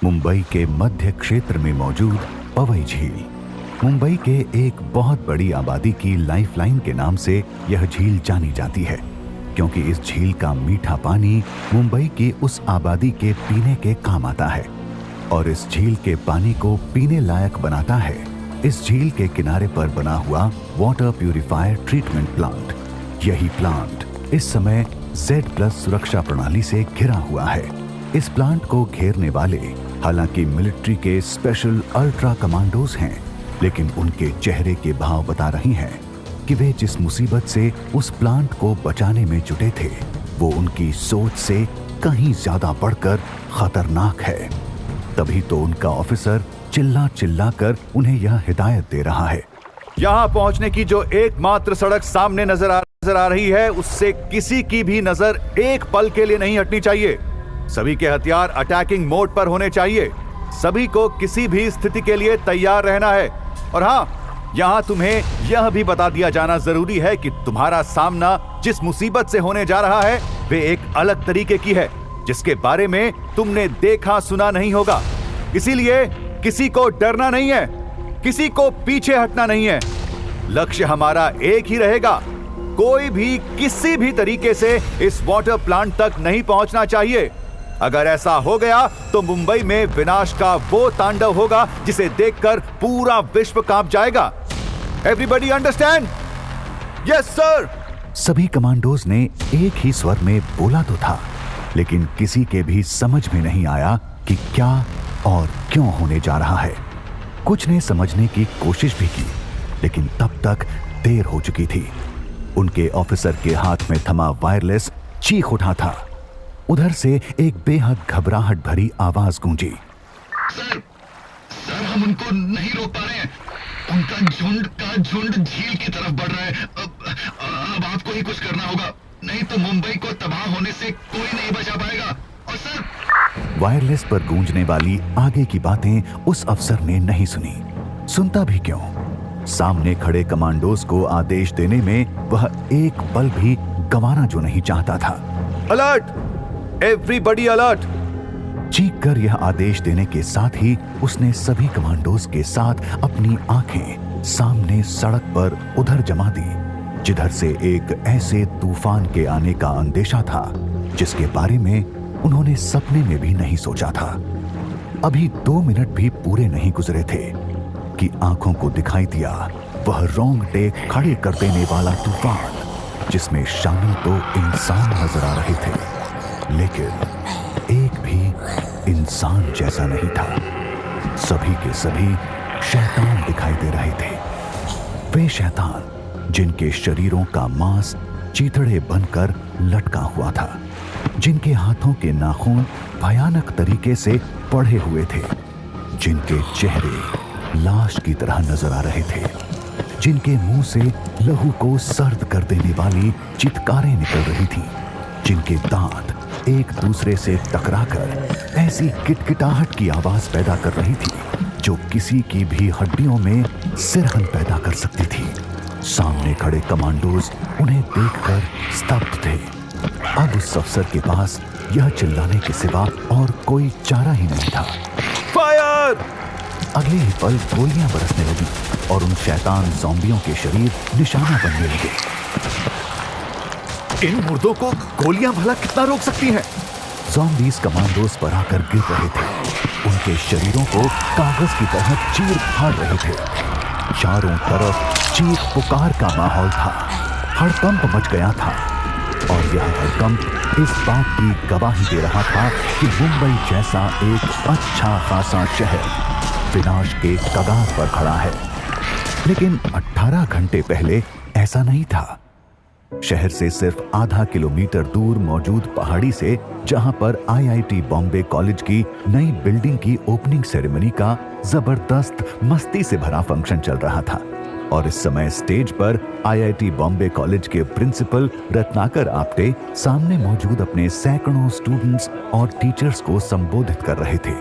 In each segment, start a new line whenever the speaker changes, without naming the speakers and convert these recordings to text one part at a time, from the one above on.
मुंबई के मध्य क्षेत्र में मौजूद पवई झील। मुंबई के एक बहुत बड़ी आबादी की लाइफलाइन के नाम से यह झील जानी जाती है, क्योंकि इस झील का मीठा पानी मुंबई की उस आबादी के पीने के काम आता है और इस झील के पानी को पीने लायक बनाता है इस झील के किनारे पर बना हुआ वाटर प्यूरिफायर ट्रीटमेंट प्लांट। यही प्लांट इस समय Z+ सुरक्षा प्रणाली से घिरा हुआ है। इस प्लांट को घेरने वाले हालांकि मिलिट्री के स्पेशल अल्ट्रा कमांडोज हैं, लेकिन उनके चेहरे के भाव बता रही हैं कि वे जिस मुसीबत से उस प्लांट को बचाने में जुटे थे, वो उनकी सोच से कहीं ज्यादा बढ़कर खतरनाक है। तभी तो उनका ऑफिसर चिल्ला चिल्ला कर उन्हें यह हिदायत दे रहा है।
यहाँ पहुंचने की जो एकमात्र सड़क सामने नजर आ रही है, उससे किसी की भी नजर एक पल के लिए नहीं हटनी चाहिए। सभी के हथियार अटैकिंग मोड पर होने चाहिए। सभी को किसी भी स्थिति के लिए तैयार रहना है। और हाँ, यहाँ तुम्हें यह भी बता दिया जाना जरूरी है कि तुम्हारा सामना जिस मुसीबत से होने जा रहा है, वे एक अलग तरीके की है, जिसके बारे में तुमने देखा सुना नहीं होगा। इसीलिए किसी को डरना नहीं है, किसी को पीछे हटना नहीं है। लक्ष्य हमारा एक ही रहेगा। कोई भी किसी भी तरीके से इस वाटर प्लांट तक नहीं पहुंचना चाहिए। अगर ऐसा हो गया तो मुंबई में विनाश का वो तांडव होगा जिसे देखकर पूरा विश्व कांप जाएगा। Everybody understand? Yes sir.
सभी कमांडोज ने एक ही स्वर में बोला तो था, लेकिन किसी के भी समझ में नहीं आया कि क्या और क्यों होने जा रहा है। कुछ ने समझने की कोशिश भी की, लेकिन तब तक देर हो चुकी थी। उनके ऑफिसर के हाथ में थमा वायरलेस चीख उठा था। उधर से एक बेहद घबराहट भरी आवाज गूंजी।
सर, हम उनको नहीं रोक पा रहे हैं। उनका झुंड का झुंड झील की तरफ बढ़ रहा है। अब आपको ही कुछ करना होगा, नहीं तो मुंबई को तबाह होने से कोई नहीं बचा पाएगा। और सर,
वायरलेस पर गूंजने वाली आगे की बातें उस अफसर ने नहीं सुनी। सुनता भी क्यों? सामने खड़े कमांडोज को आदेश देने में वह एक पल भी गंवाना जो नहीं चाहता था।
अलर्ट! Everybody alert!
चीख कर यह आदेश देने के साथ ही उसने सभी कमांडोज के साथ अपनी आंखें सामने सड़क पर उधर जमा दी, जिधर से एक ऐसे तूफान के आने का अंदेशा था जिसके बारे में उन्होंने सपने में भी नहीं सोचा था। अभी 2 मिनट भी पूरे नहीं गुजरे थे कि आंखों को दिखाई दिया वह रोंगटे खड़े कर देने वाला तूफान, जिसमें शामिल तो इंसान नजर आ रहे थे, लेकिन एक भी इंसान जैसा नहीं था। सभी के सभी शैतान दिखाई दे रहे थे। वे शैतान जिनके शरीरों का मांस चीथड़े बनकर लटका हुआ था, जिनके हाथों के नाखून भयानक तरीके से पड़े हुए थे, जिनके चेहरे लाश की तरह नजर आ रहे थे, जिनके मुंह से लहू को सर्द कर देने वाली चित्कारें निकल रही थी, जिनके दांत एक दूसरे से टकराकर ऐसी किटकिटाहट की आवाज पैदा कर रही थी जो किसी की भी हड्डियों में सिरहन पैदा कर सकती थी। सामने खड़े कमांडोज उन्हें देखकर स्तब्ध थे। अब उस अफसर के पास यह चिल्लाने के सिवा और कोई चारा ही नहीं था।
फायर!
अगले ही पल गोलियां बरसने लगी और उन शैतान ज़ॉम्बियों के शरीर निशाना बनने लगे।
इन मुर्दों को गोलियां भला कितना रोक सकती हैं?
ज़ॉम्बीज कमांडोज पर आकर गिर रहे थे। उनके शरीरों को कागज की तरह चीर फाड़ रहे थे। चारों तरफ चीख पुकार का माहौल था। हड़कंप मच गया था और यह हड़कंप इस बात की गवाही दे रहा था कि मुंबई जैसा एक अच्छा खासा शहर विनाश के कगार पर खड़ा है। लेकिन 18 घंटे पहले ऐसा नहीं था। शहर से सिर्फ आधा किलोमीटर दूर मौजूद पहाड़ी से, जहां पर IIT बॉम्बे कॉलेज की नई बिल्डिंग की ओपनिंग सेरेमनी का जबरदस्त मस्ती से भरा फंक्शन चल रहा था और इस समय स्टेज पर IIT बॉम्बे कॉलेज के प्रिंसिपल रत्नाकर आप्टे सामने मौजूद अपने सैकड़ों स्टूडेंट्स और टीचर्स को संबोधित कर रहे थे।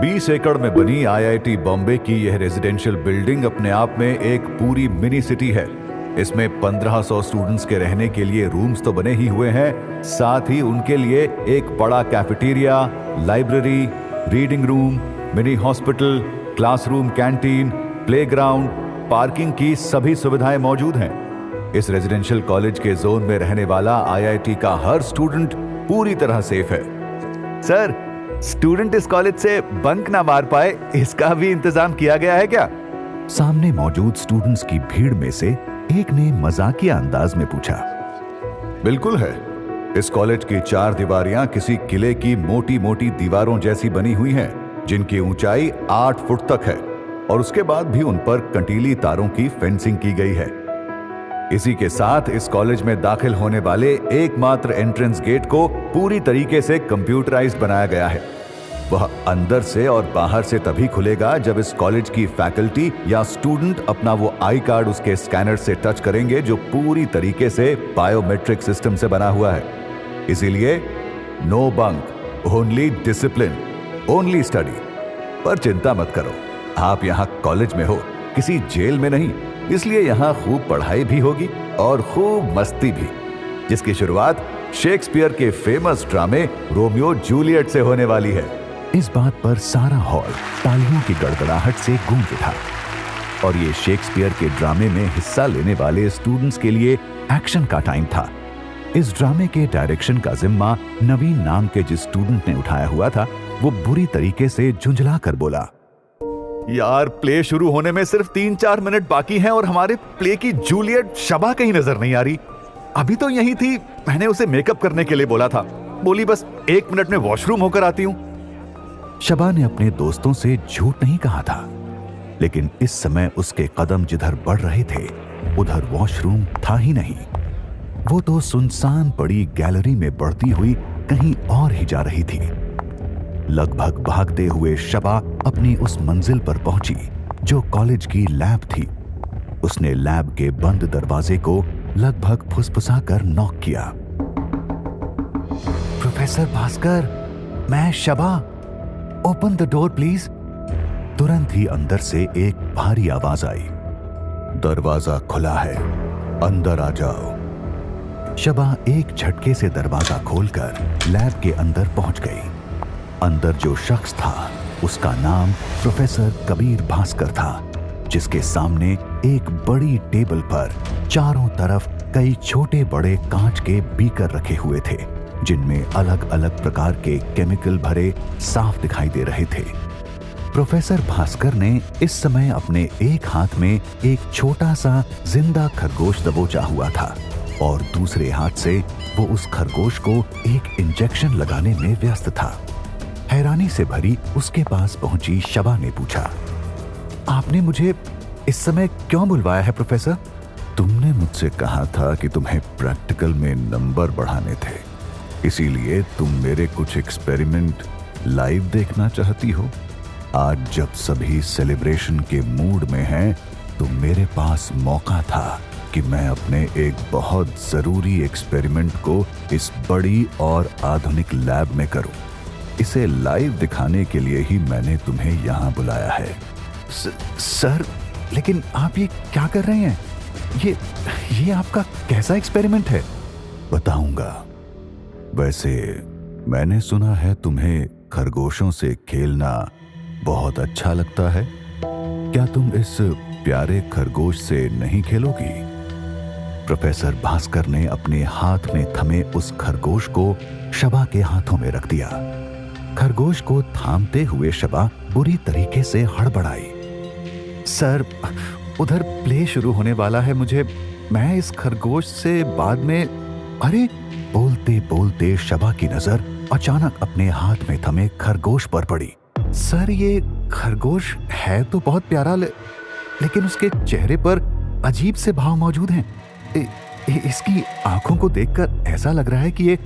20 एकड़ में बनी IIT बॉम्बे की यह रेजिडेंशियल बिल्डिंग अपने आप में एक पूरी मिनी सिटी है। इसमें 1500 स्टूडेंट्स के रहने के लिए रूम्स तो बने ही हुए हैं, साथ ही उनके लिए एक बड़ा cafeteria, library, reading room, mini hospital, classroom, canteen, playground, parking की सभी सुविधाएं मौजूद हैं। इस रेजिडेंशियल कॉलेज के जोन में रहने वाला आईआईटी का हर स्टूडेंट पूरी तरह सेफ है। सर, स्टूडेंट इस कॉलेज से बंक ना मार पाए, इसका भी इंतजाम किया गया है क्या? सामने मौजूद स्टूडेंट्स की भीड़ में से एक ने मजाकिया अंदाज में पूछा। बिल्कुल है। इस कॉलेज की 4 दीवारियां किसी किले की मोटी मोटी दीवारों जैसी बनी हुई हैं, जिनकी ऊंचाई 8 फुट तक है और उसके बाद भी उन पर कंटीली तारों की फेंसिंग की गई है। इसी के साथ इस कॉलेज में दाखिल होने वाले एकमात्र एंट्रेंस गेट को पूरी तरीके से कंप्यूटराइज्ड बनाया गया है। वह अंदर से और बाहर से तभी खुलेगा जब इस कॉलेज की फैकल्टी या स्टूडेंट अपना वो आई कार्ड उसके स्कैनर से टच करेंगे, जो पूरी तरीके से बायोमेट्रिक सिस्टम से बना हुआ है। इसीलिए no bunk, only discipline, only study. पर चिंता मत करो, आप यहाँ कॉलेज में हो, किसी जेल में नहीं, इसलिए यहाँ खूब पढ़ाई भी होगी और खूब मस्ती भी, जिसकी शुरुआत शेक्सपियर के फेमस ड्रामे रोमियो जूलियट से होने वाली है। इस बात पर सारा हॉल तालियों की गड़गड़ाहट से गूंज उठा और ये शेक्सपियर के ड्रामे में हिस्सा लेने वाले स्टूडेंट्स के लिए एक्शन का टाइम था। इस ड्रामे के डायरेक्शन का जिम्मा नवीन नाम के जिस स्टूडेंट ने उठाया हुआ था, वो बुरी तरीके से झुंझला कर बोला, यार, प्ले शुरू होने में सिर्फ 3-4 मिनट बाकी हैं और हमारे प्ले की जूलियट शबा कहीं नजर नहीं आ रही। अभी तो यही थी, मैंने उसे मेकअप करने के लिए बोला था, बोली बस 1 मिनट में वॉशरूम होकर आती हूँ। शबा ने अपने दोस्तों से झूठ नहीं कहा था, लेकिन इस समय उसके कदम जिधर बढ़ रहे थे उधर वॉशरूम था ही नहीं। वो तो सुनसान पड़ी गैलरी में बढ़ती हुई कहीं और ही जा रही थी। लगभग भागते हुए शबा अपनी उस मंजिल पर पहुंची जो कॉलेज की लैब थी। उसने लैब के बंद दरवाजे को लगभग फुसफुसाकर नॉक किया। प्रोफेसर भास्कर, मैं Shaba, open the door please. तुरंत ही अंदर से एक भारी आवाज आई, दरवाजा खुला है, अंदर आ जाओ। शबा एक झटके से दरवाजा खोलकर लैब के अंदर पहुंच गई। अंदर जो शख्स था उसका नाम प्रोफेसर कबीर भास्कर था, जिसके सामने एक बड़ी टेबल पर चारों तरफ कई छोटे बड़े कांच के बीकर रखे हुए थे, जिनमें अलग अलग प्रकार के केमिकल भरे साफ दिखाई दे रहे थे। प्रोफेसर भास्कर ने इस समय अपने एक हाथ में एक छोटा सा जिंदा खरगोश दबोचा हुआ था और दूसरे हाथ से वो उस खरगोश को एक इंजेक्शन लगाने में व्यस्त था। हैरानी से भरी उसके पास पहुंची शबा ने पूछा, आपने मुझे इस समय क्यों बुलवाया है प्रोफेसर? तुमने मुझसे कहा था कि तुम्हें प्रैक्टिकल में नंबर बढ़ाने थे, इसीलिए तुम मेरे कुछ एक्सपेरिमेंट लाइव देखना चाहती हो। आज जब सभी सेलिब्रेशन के मूड में हैं, तो मेरे पास मौका था कि मैं अपने एक बहुत जरूरी एक्सपेरिमेंट को इस बड़ी और आधुनिक लैब में करूं। इसे लाइव दिखाने के लिए ही मैंने तुम्हें यहां बुलाया है। सर, लेकिन आप ये क्या कर रहे हैं? ये आपका कैसा एक्सपेरिमेंट है? बताऊंगा। वैसे मैंने सुना है तुम्हें खरगोशों से खेलना बहुत अच्छा लगता है। क्या तुम इस प्यारे खरगोश से नहीं खेलोगी? प्रोफेसर भास्कर ने अपने हाथ में थमे उस खरगोश को शबा के हाथों में रख दिया। खरगोश को थामते हुए शबा बुरी तरीके से हड़बड़ाई। सर, उधर प्ले शुरू होने वाला है, मैं इस खरगोश से बाद में। अरे, बोलते बोलते शबा की नजर अचानक अपने हाथ में थमे खरगोश पर पड़ी। सर, ये खरगोश है तो बहुत प्यारा, लेकिन उसके चेहरे पर अजीब से भाव मौजूद हैं। इसकी आंखों को देखकर ऐसा लग रहा है कि ये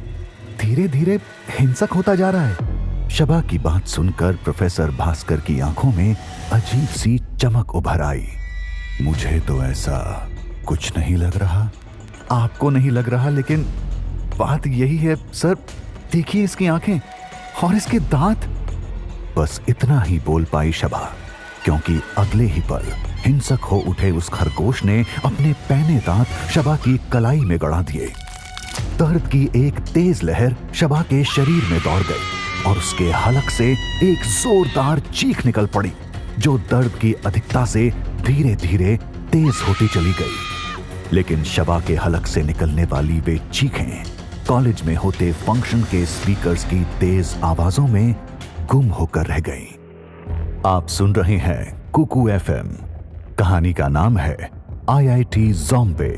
धीरे धीरे हिंसक होता जा रहा है। शबा की बात सुनकर प्रोफेसर भास्कर की आंखों में अजीब सी चमक उभर आई। मुझे तो ऐसा कुछ नहीं लग रहा। आपको नहीं लग रहा, लेकिन बात यही है सर। देखिए इसकी आंखें और इसके दांत। बस इतना ही बोल पाई शबा, क्योंकि अगले ही पल हिंसक हो उठे उस खरगोश ने अपने पैने दांत शबा की कलाई में गड़ा दिए। दर्द की एक तेज लहर शबा के शरीर में दौड़ गई
और उसके हलक से एक जोरदार चीख निकल पड़ी जो दर्द की अधिकता से धीरे धीरे तेज होती चली गई। लेकिन शबा के हलक से निकलने वाली वे चीखें कॉलेज में होते फंक्शन के स्पीकर्स की तेज आवाजों में गुम होकर रह गई। आप सुन रहे हैं कुकू एफएम। कहानी का नाम है IIT ज़ॉम्बे।